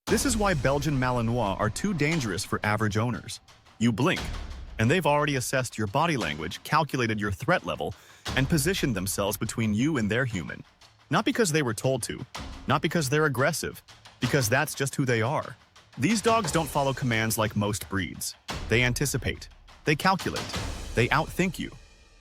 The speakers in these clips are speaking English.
This is why Belgian Malinois are too dangerous for average owners. You blink, and they've already assessed your body language, calculated your threat level, and positioned themselves between you and their human. Not because they were told to, not because they're aggressive, because that's just who they are. These dogs don't follow commands like most breeds. They anticipate, they calculate, they outthink you.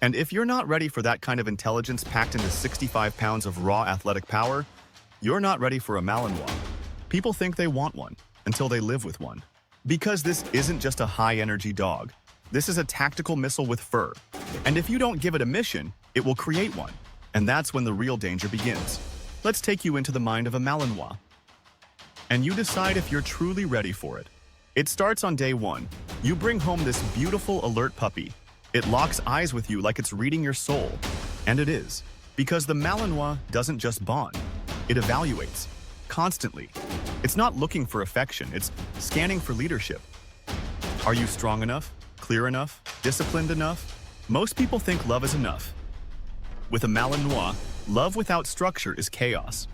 And if you're not ready for that kind of intelligence packed into 65 pounds of raw athletic power, you're not ready for a Malinois. People think they want one until they live with one. Because this isn't just a high-energy dog. This is a tactical missile with fur. And if you don't give it a mission, it will create one. And that's when the real danger begins. Let's take you into the mind of a Malinois. And you decide if you're truly ready for it. It starts on day one. You bring home this beautiful, alert puppy. It locks eyes with you like it's reading your soul. And it is. Because the Malinois doesn't just bond. It evaluates. Constantly. It's not looking for affection. It's scanning for leadership. Are you strong enough? Clear enough? Disciplined enough? Most people think love is enough. With a Malinois, love without structure is chaos.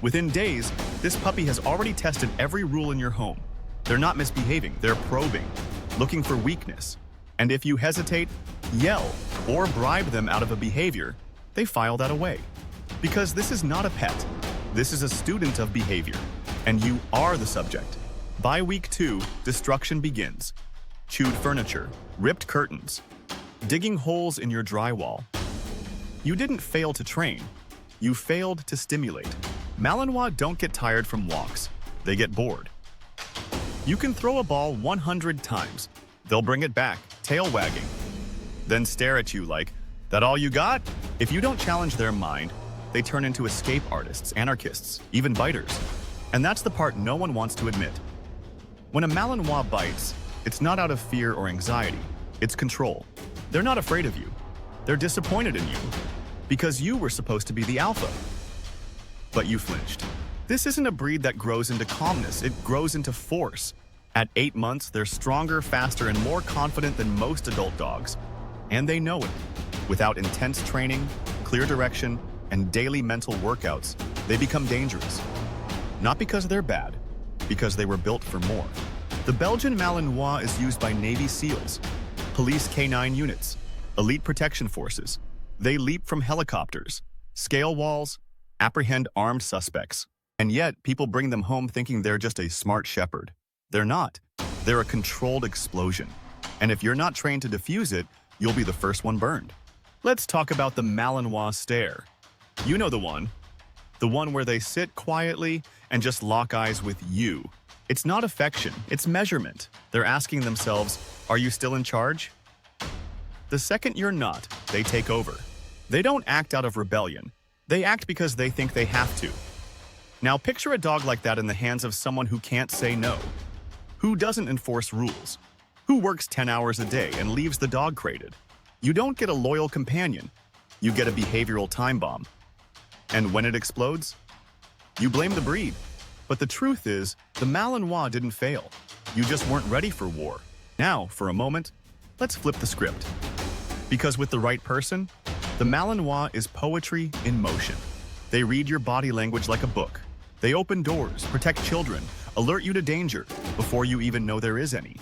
Within days, this puppy has already tested every rule in your home. They're not misbehaving, they're probing, looking for weakness. And if you hesitate, yell, or bribe them out of a behavior, they file that away. Because this is not a pet. This is a student of behavior. And you are the subject. By week 2, destruction begins. Chewed furniture, ripped curtains, digging holes in your drywall. You didn't fail to train. You failed to stimulate. Malinois don't get tired from walks. They get bored. You can throw a ball 100 times. They'll bring it back, tail wagging. Then stare at you like, that all you got? If you don't challenge their mind, they turn into escape artists, anarchists, even biters. And that's the part no one wants to admit. When a Malinois bites, it's not out of fear or anxiety. It's control. They're not afraid of you. They're disappointed in you. Because you were supposed to be the alpha. But you flinched. This isn't a breed that grows into calmness. It grows into force. At 8 months, they're stronger, faster, and more confident than most adult dogs. And they know it. Without intense training, clear direction, and daily mental workouts, they become dangerous. Not because they're bad, because they were built for more. The Belgian Malinois is used by Navy SEALs, police K9 units, elite protection forces. They leap from helicopters, scale walls, apprehend armed suspects. And yet, people bring them home thinking they're just a smart shepherd. They're not. They're a controlled explosion. And if you're not trained to defuse it, you'll be the first one burned. Let's talk about the Malinois stare. You know the one where they sit quietly and just lock eyes with you. It's not affection, it's measurement. They're asking themselves, are you still in charge? The second you're not, they take over. They don't act out of rebellion. They act because they think they have to. Now picture a dog like that in the hands of someone who can't say no, who doesn't enforce rules, who works 10 hours a day and leaves the dog crated. You don't get a loyal companion, you get a behavioral time bomb. And when it explodes, you blame the breed. But the truth is, the Malinois didn't fail. You just weren't ready for war. Now, for a moment, let's flip the script. Because with the right person, the Malinois is poetry in motion. They read your body language like a book. They open doors, protect children, alert you to danger before you even know there is any.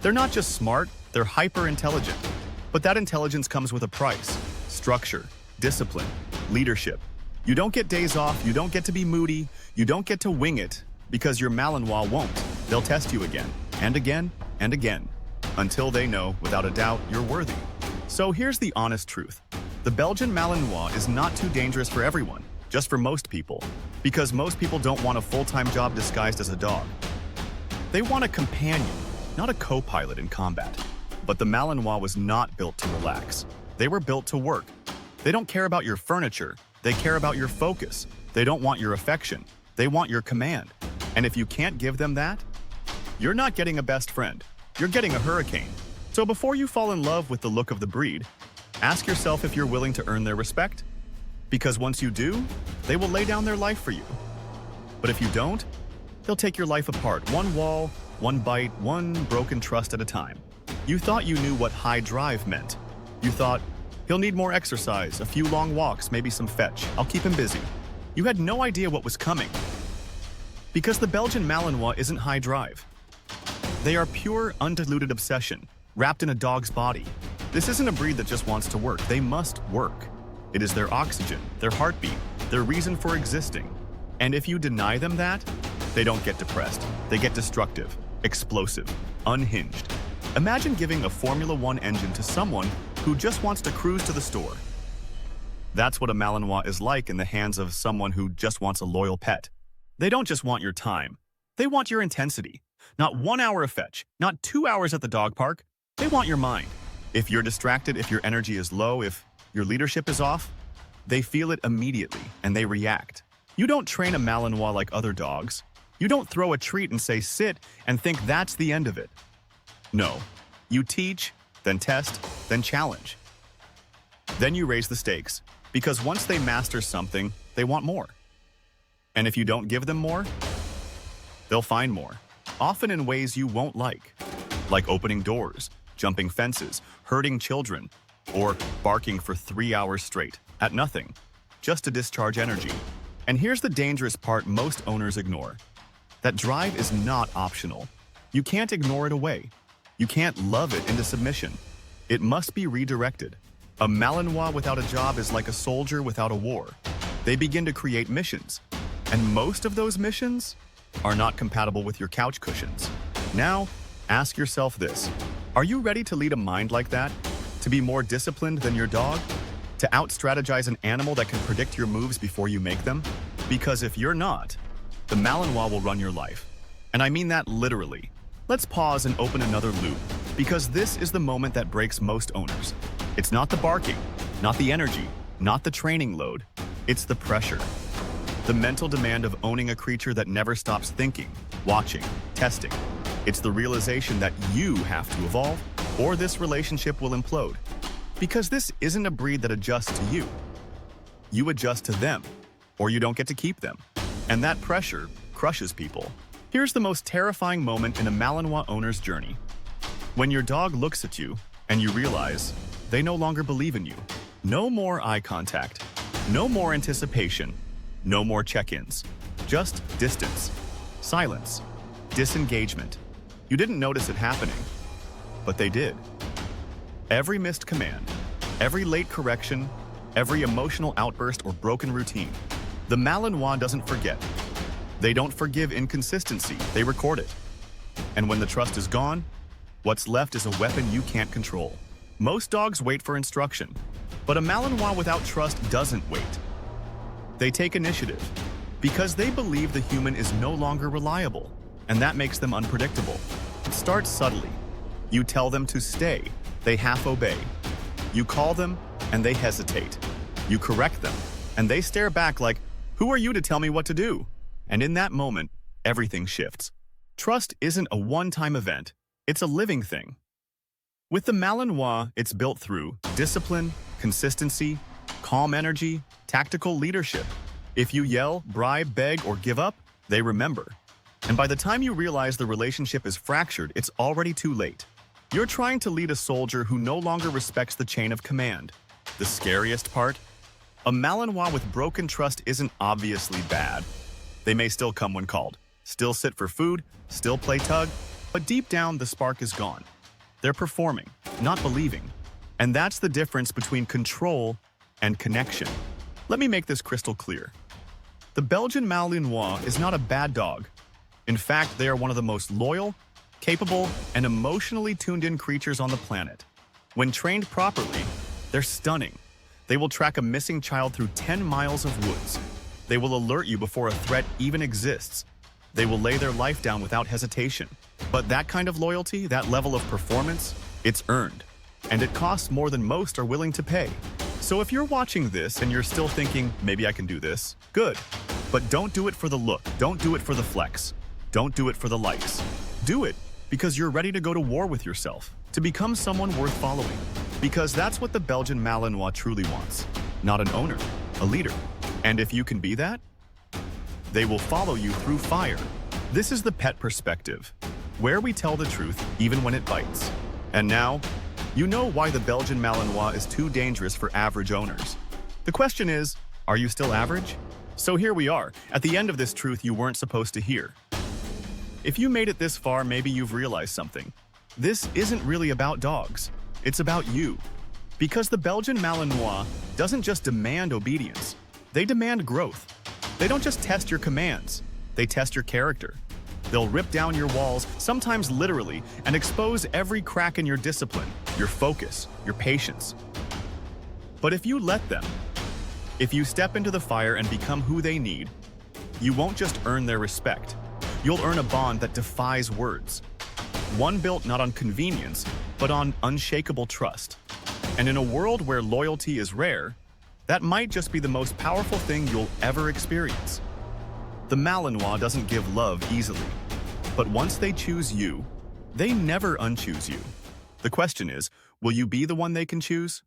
They're not just smart, they're hyper-intelligent. But that intelligence comes with a price: structure, discipline, leadership. You don't get days off, you don't get to be moody, you don't get to wing it, because your Malinois won't. They'll test you again, and again, and again, until they know, without a doubt, you're worthy. So here's the honest truth. The Belgian Malinois is not too dangerous for everyone, just for most people, because most people don't want a full-time job disguised as a dog. They want a companion, not a co-pilot in combat. But the Malinois was not built to relax. They were built to work. They don't care about your furniture. They care about your focus. They don't want your affection. They want your command. And if you can't give them that, you're not getting a best friend. You're getting a hurricane. So before you fall in love with the look of the breed, ask yourself if you're willing to earn their respect. Because once you do, they will lay down their life for you. But if you don't, they'll take your life apart, one wall, one bite, one broken trust at a time. You thought you knew what high drive meant. You thought, he'll need more exercise, a few long walks, maybe some fetch. I'll keep him busy. You had no idea what was coming. Because the Belgian Malinois isn't high drive. They are pure, undiluted obsession, wrapped in a dog's body. This isn't a breed that just wants to work. They must work. It is their oxygen, their heartbeat, their reason for existing. And if you deny them that, they don't get depressed. They get destructive, explosive, unhinged. Imagine giving a Formula One engine to someone who just wants to cruise to the store. That's what a Malinois is like in the hands of someone who just wants a loyal pet. They don't just want your time. They want your intensity. Not 1 hour of fetch, not 2 hours at the dog park. They want your mind. If you're distracted, if your energy is low, if your leadership is off, they feel it immediately and they react. You don't train a Malinois like other dogs. You don't throw a treat and say sit and think that's the end of it. No, you teach, then test, then challenge. Then you raise the stakes, because once they master something, they want more. And if you don't give them more, they'll find more, often in ways you won't like opening doors, jumping fences, hurting children, or barking for 3 hours straight at nothing, just to discharge energy. And here's the dangerous part most owners ignore. That drive is not optional. You can't ignore it away. You can't love it into submission. It must be redirected. A Malinois without a job is like a soldier without a war. They begin to create missions. And most of those missions are not compatible with your couch cushions. Now, ask yourself this. Are you ready to lead a mind like that? To be more disciplined than your dog? To out-strategize an animal that can predict your moves before you make them? Because if you're not, the Malinois will run your life. And I mean that literally. Let's pause and open another loop, because this is the moment that breaks most owners. It's not the barking, not the energy, not the training load. It's the pressure. The mental demand of owning a creature that never stops thinking, watching, testing. It's the realization that you have to evolve, or this relationship will implode. Because this isn't a breed that adjusts to you. You adjust to them, or you don't get to keep them. And that pressure crushes people. Here's the most terrifying moment in a Malinois owner's journey. When your dog looks at you and you realize they no longer believe in you. No more eye contact. No more anticipation. No more check-ins. Just distance. Silence. Disengagement. You didn't notice it happening, but they did. Every missed command, every late correction, every emotional outburst or broken routine. The Malinois doesn't forget. They don't forgive inconsistency, they record it. And when the trust is gone, what's left is a weapon you can't control. Most dogs wait for instruction, but a Malinois without trust doesn't wait. They take initiative because they believe the human is no longer reliable, and that makes them unpredictable. It starts subtly. You tell them to stay, they half obey. You call them, and they hesitate. You correct them, and they stare back like, "Who are you to tell me what to do?" And in that moment, everything shifts. Trust isn't a one-time event, it's a living thing. With the Malinois, it's built through discipline, consistency, calm energy, tactical leadership. If you yell, bribe, beg, or give up, they remember. And by the time you realize the relationship is fractured, it's already too late. You're trying to lead a soldier who no longer respects the chain of command. The scariest part? A Malinois with broken trust isn't obviously bad. They may still come when called, still sit for food, still play tug, but deep down the spark is gone. They're performing, not believing. And that's the difference between control and connection. Let me make this crystal clear. The Belgian Malinois is not a bad dog. In fact, they are one of the most loyal, capable, and emotionally tuned-in creatures on the planet. When trained properly, they're stunning. They will track a missing child through 10 miles of woods. They will alert you before a threat even exists. They will lay their life down without hesitation. But that kind of loyalty, that level of performance, it's earned. And it costs more than most are willing to pay. So if you're watching this and you're still thinking, maybe I can do this, good. But don't do it for the look. Don't do it for the flex. Don't do it for the likes. Do it because you're ready to go to war with yourself, to become someone worth following. Because that's what the Belgian Malinois truly wants. Not an owner, a leader. And if you can be that, they will follow you through fire. This is the pet perspective, where we tell the truth even when it bites. And now, you know why the Belgian Malinois is too dangerous for average owners. The question is, are you still average? So here we are, at the end of this truth you weren't supposed to hear. If you made it this far, maybe you've realized something. This isn't really about dogs. It's about you. Because the Belgian Malinois doesn't just demand obedience. They demand growth. They don't just test your commands. They test your character. They'll rip down your walls, sometimes literally, and expose every crack in your discipline, your focus, your patience. But if you let them, if you step into the fire and become who they need, you won't just earn their respect. You'll earn a bond that defies words. One built not on convenience, but on unshakable trust. And in a world where loyalty is rare, that might just be the most powerful thing you'll ever experience. The Malinois doesn't give love easily, but once they choose you, they never unchoose you. The question is, will you be the one they can choose?